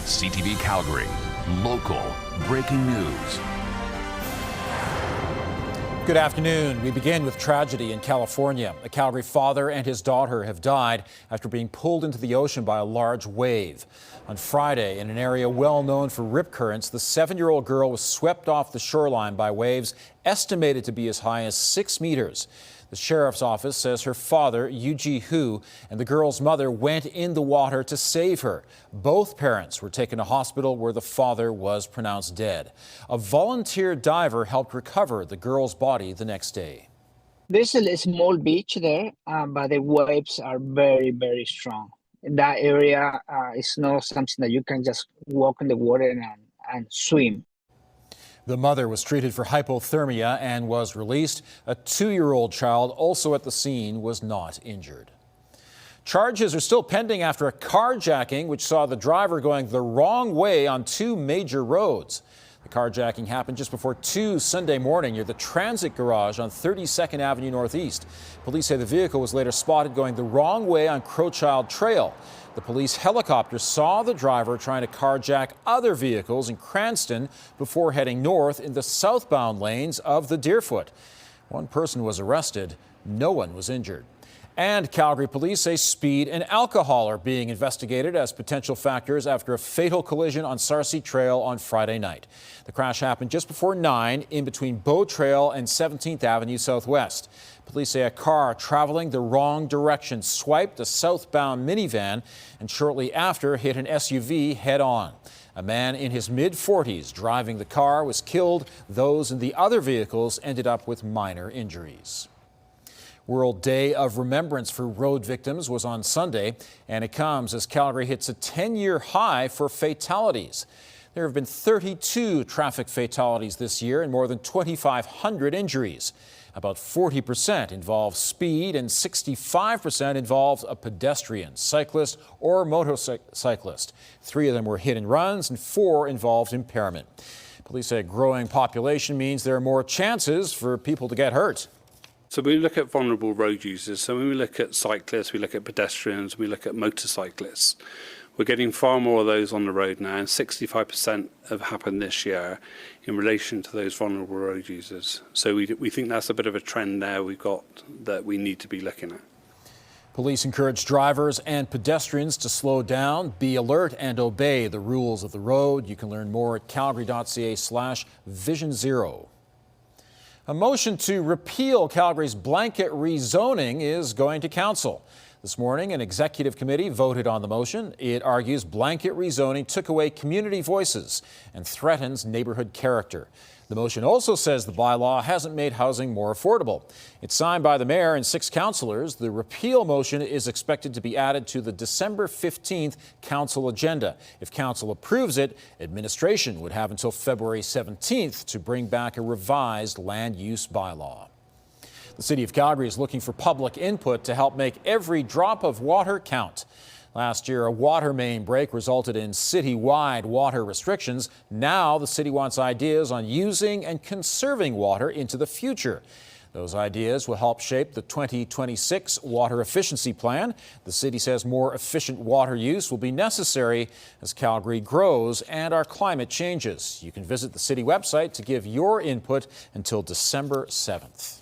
CTV Calgary, local breaking news. Good afternoon. We begin with tragedy in California. A Calgary father and his daughter have died after being pulled into the ocean by a large wave. On Friday, in an area well known for rip currents, the 7-year-old girl was swept off the shoreline by waves estimated to be as high as 6 meters. The sheriff's office says her father, Yuji Hu, and the girl's mother went in the water to save her. Both parents were taken to hospital where the father was pronounced dead. A volunteer diver helped recover the girl's body the next day. There's a small beach there, but the waves are very, very strong. In that area, it's not something that you can just walk in the water and swim. The mother was treated for hypothermia and was released. A 2-year-old child, also at the scene, was not injured. Charges are still pending after a carjacking which saw the driver going the wrong way on 2 major roads. The carjacking happened just before 2 Sunday morning near the transit garage on 32nd Avenue Northeast. Police say the vehicle was later spotted going the wrong way on Crowchild Trail. The police helicopter saw the driver trying to carjack other vehicles in Cranston before heading north in the southbound lanes of the Deerfoot. 1 person was arrested. No one was injured. And Calgary police say speed and alcohol are being investigated as potential factors after a fatal collision on Sarcee Trail on Friday night. The crash happened just before 9 in between Bow Trail and 17th Avenue Southwest. Police say a car traveling the wrong direction swiped a southbound minivan and shortly after hit an SUV head-on. A man in his mid-40s driving the car was killed. Those in the other vehicles ended up with minor injuries. World Day of Remembrance for road victims was on Sunday, and it comes as Calgary hits a 10-year high for fatalities. There have been 32 traffic fatalities this year and more than 2,500 injuries. About 40% involve speed and 65% involves a pedestrian, cyclist, or motorcyclist. 3 of them were hit and runs and 4 involved impairment. Police say a growing population means there are more chances for people to get hurt. So we look at vulnerable road users. So when we look at cyclists, we look at pedestrians, we look at motorcyclists. We're getting far more of those on the road now, and 65% have happened this year in relation to those vulnerable road users. So we think that's a bit of a trend there we've got that we need to be looking at. Police encourage drivers and pedestrians to slow down, be alert, and obey the rules of the road. You can learn more at calgary.ca/Vision Zero. A motion to repeal Calgary's blanket rezoning is going to council. This morning, an executive committee voted on the motion. It argues blanket rezoning took away community voices and threatens neighborhood character. The motion also says the bylaw hasn't made housing more affordable. It's signed by the mayor and 6 councillors. The repeal motion is expected to be added to the December 15th council agenda. If council approves it, administration would have until February 17th to bring back a revised land use bylaw. The City of Calgary is looking for public input to help make every drop of water count. Last year, a water main break resulted in city-wide water restrictions. Now, the city wants ideas on using and conserving water into the future. Those ideas will help shape the 2026 water efficiency plan. The city says more efficient water use will be necessary as Calgary grows and our climate changes. You can visit the city website to give your input until December 7th.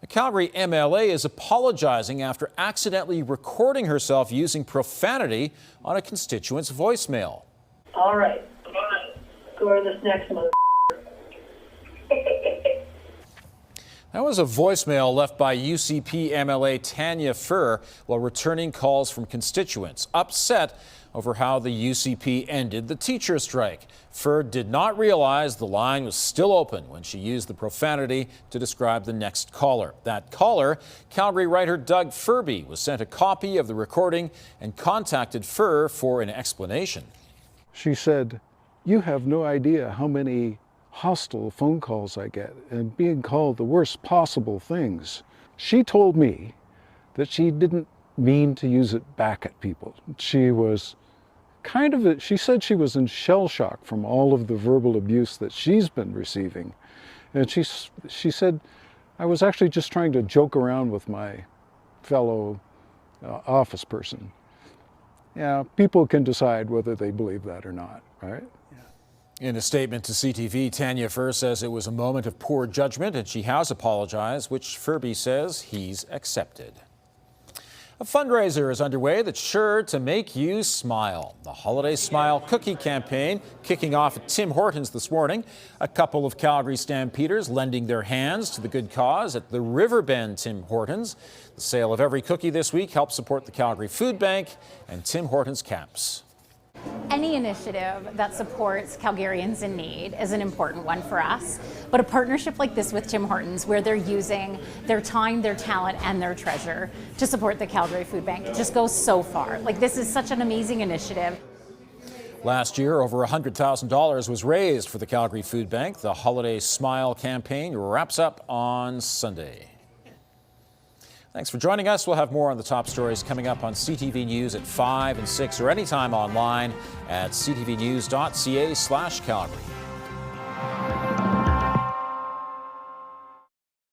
A Calgary MLA is apologizing after accidentally recording herself using profanity on a constituent's voicemail. All right. Go to this next one. That was a voicemail left by UCP MLA Tanya Furr while returning calls from constituents upset over how the UCP ended the teacher strike. Furr did not realize the line was still open when she used the profanity to describe the next caller. That caller, Calgary writer Doug Furby, was sent a copy of the recording and contacted Furr for an explanation. She said, "You have no idea how many hostile phone calls I get and being called the worst possible things." She told me that she didn't mean to use it back at people. She was she said she was in shell shock from all of the verbal abuse that she's been receiving. And she said, "I was actually just trying to joke around with my fellow office person." people can decide whether they believe that or not, right? In a statement to CTV, Tanya Furr says it was a moment of poor judgment and she has apologized, which Furby says he's accepted. A fundraiser is underway that's sure to make you smile. The Holiday Smile Cookie Campaign kicking off at Tim Hortons this morning. A couple of Calgary Stampeders lending their hands to the good cause at the Riverbend Tim Hortons. The sale of every cookie this week helps support the Calgary Food Bank and Tim Hortons Camps. Any initiative that supports Calgarians in need is an important one for us. But a partnership like this with Tim Hortons, where they're using their time, their talent, and their treasure to support the Calgary Food Bank, just goes so far. Like, this is such an amazing initiative. Last year, over $100,000 was raised for the Calgary Food Bank. The Holiday Smile campaign wraps up on Sunday. Thanks for joining us. We'll have more on the top stories coming up on CTV News at 5 and 6 or anytime online at ctvnews.ca/Calgary.